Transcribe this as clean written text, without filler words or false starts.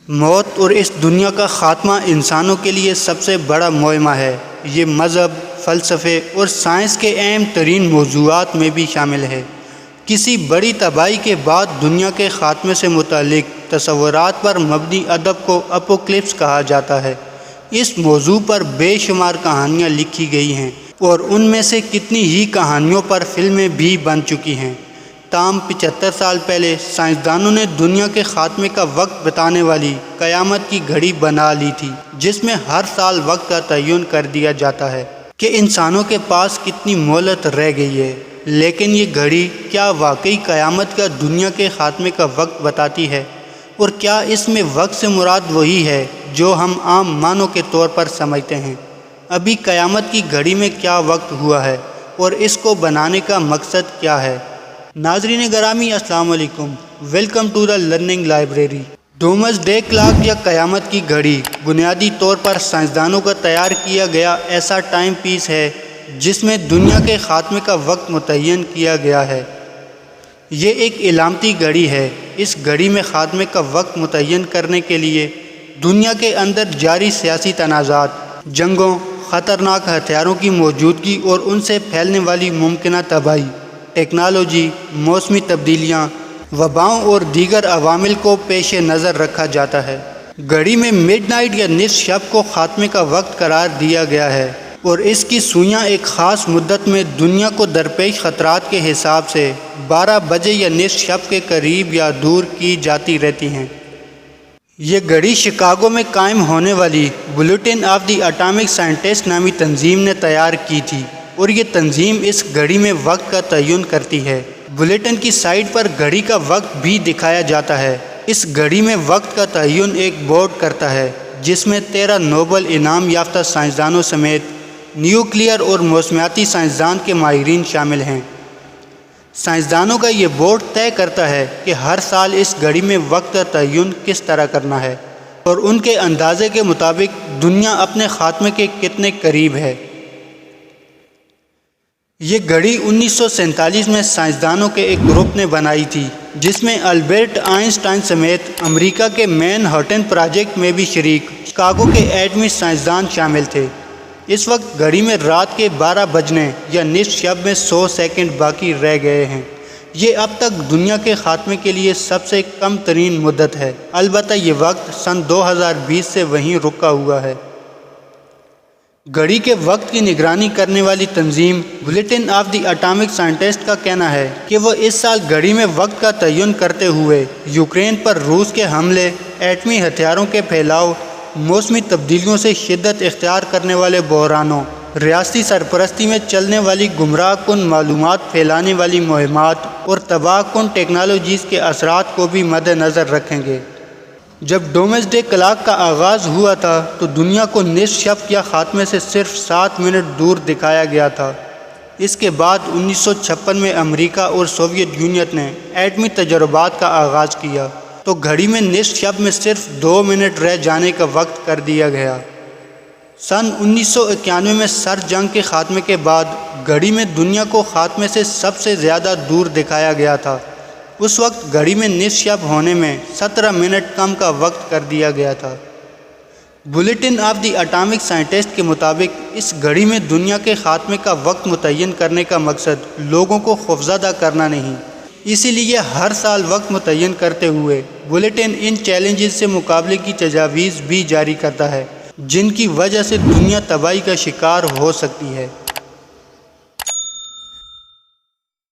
موت اور اس دنیا کا خاتمہ انسانوں کے لیے سب سے بڑا معمہ ہے۔ یہ مذہب، فلسفے اور سائنس کے اہم ترین موضوعات میں بھی شامل ہے۔ کسی بڑی تباہی کے بعد دنیا کے خاتمے سے متعلق تصورات پر مبنی ادب کو اپوکلپس کہا جاتا ہے۔ اس موضوع پر بے شمار کہانیاں لکھی گئی ہیں اور ان میں سے کتنی ہی کہانیوں پر فلمیں بھی بن چکی ہیں۔ تاہم 75 سال پہلے سائنسدانوں نے دنیا کے خاتمے کا وقت بتانے والی قیامت کی گھڑی بنا لی تھی، جس میں ہر سال وقت کا تعین کر دیا جاتا ہے کہ انسانوں کے پاس کتنی مہلت رہ گئی ہے۔ لیکن یہ گھڑی کیا واقعی قیامت کا دنیا کے خاتمے کا وقت بتاتی ہے؟ اور کیا اس میں وقت سے مراد وہی ہے جو ہم عام معنوں کے طور پر سمجھتے ہیں؟ ابھی قیامت کی گھڑی میں کیا وقت ہوا ہے اور اس کو بنانے کا مقصد کیا ہے؟ ناظرین گرامی السلام علیکم، welcome to the learning library. Doomsday clock یا قیامت کی گھڑی بنیادی طور پر سائنسدانوں کا تیار کیا گیا ایسا ٹائم پیس ہے جس میں دنیا کے خاتمے کا وقت متعین کیا گیا ہے۔ یہ ایک علامتی گھڑی ہے۔ اس گھڑی میں خاتمے کا وقت متعین کرنے کے لیے دنیا کے اندر جاری سیاسی تنازعات، جنگوں، خطرناک ہتھیاروں کی موجودگی اور ان سے پھیلنے والی ممکنہ تباہی، ٹیکنالوجی، موسمی تبدیلیاں، وباؤں اور دیگر عوامل کو پیش نظر رکھا جاتا ہے۔ گھڑی میں مڈ نائٹ یا نصف شب کو خاتمے کا وقت قرار دیا گیا ہے اور اس کی سوئیاں ایک خاص مدت میں دنیا کو درپیش خطرات کے حساب سے 12 بجے یا نصف شب کے قریب یا دور کی جاتی رہتی ہیں۔ یہ گھڑی شکاگو میں قائم ہونے والی bulletin of the atomic scientist نامی تنظیم نے تیار کی تھی اور یہ تنظیم اس گھڑی میں وقت کا تعین کرتی ہے۔ بلیٹن کی سائٹ پر گھڑی کا وقت بھی دکھایا جاتا ہے۔ اس گھڑی میں وقت کا تعین ایک بورڈ کرتا ہے جس میں 13 نوبل انعام یافتہ سائنسدانوں سمیت نیوکلیئر اور موسمیاتی سائنسدان کے ماہرین شامل ہیں۔ سائنسدانوں کا یہ بورڈ طے کرتا ہے کہ ہر سال اس گھڑی میں وقت کا تعین کس طرح کرنا ہے اور ان کے اندازے کے مطابق دنیا اپنے خاتمے کے کتنے قریب ہے۔ یہ گھڑی 1947 میں سائنسدانوں کے ایک گروپ نے بنائی تھی جس میں البرٹ آئنسٹائن سمیت امریکہ کے مین ہٹن پروجیکٹ میں بھی شریک شکاگو کے ایٹمی سائنسدان شامل تھے۔ اس وقت گھڑی میں رات کے 12 بجنے یا نصف شب میں 100 سیکنڈ باقی رہ گئے ہیں۔ یہ اب تک دنیا کے خاتمے کے لیے سب سے کم ترین مدت ہے، البتہ یہ وقت سن 2020 سے وہیں رکا ہوا ہے۔ گھڑی کے وقت کی نگرانی کرنے والی تنظیم bulletin of the atomic scientist کا کہنا ہے کہ وہ اس سال گھڑی میں وقت کا تعین کرتے ہوئے یوکرین پر روس کے حملے، ایٹمی ہتھیاروں کے پھیلاؤ، موسمی تبدیلیوں سے شدت اختیار کرنے والے بحرانوں، ریاستی سرپرستی میں چلنے والی گمراہ کن معلومات پھیلانے والی مہمات اور تباہ کن ٹیکنالوجیز کے اثرات کو بھی مد نظر رکھیں گے۔ جب ڈومز ڈے کلاک کا آغاز ہوا تھا تو دنیا کو نصف شب یا خاتمے سے صرف 7 منٹ دور دکھایا گیا تھا۔ اس کے بعد 1956 میں امریکہ اور سوویت یونین نے ایٹمی تجربات کا آغاز کیا تو گھڑی میں نصف شب میں صرف 2 منٹ رہ جانے کا وقت کر دیا گیا۔ سن 1991 میں سرد جنگ کے خاتمے کے بعد گھڑی میں دنیا کو خاتمے سے سب سے زیادہ دور دکھایا گیا تھا۔ اس وقت گھڑی میں نصف شب ہونے میں 17 منٹ کم کا وقت کر دیا گیا تھا۔ Bulletin of the atomic scientist کے مطابق اس گھڑی میں دنیا کے خاتمے کا وقت متعین کرنے کا مقصد لوگوں کو خوفزدہ کرنا نہیں، اسی لیے ہر سال وقت متعین کرتے ہوئے بلیٹن ان چیلنجز سے مقابلے کی تجاویز بھی جاری کرتا ہے جن کی وجہ سے دنیا تباہی کا شکار ہو سکتی ہے۔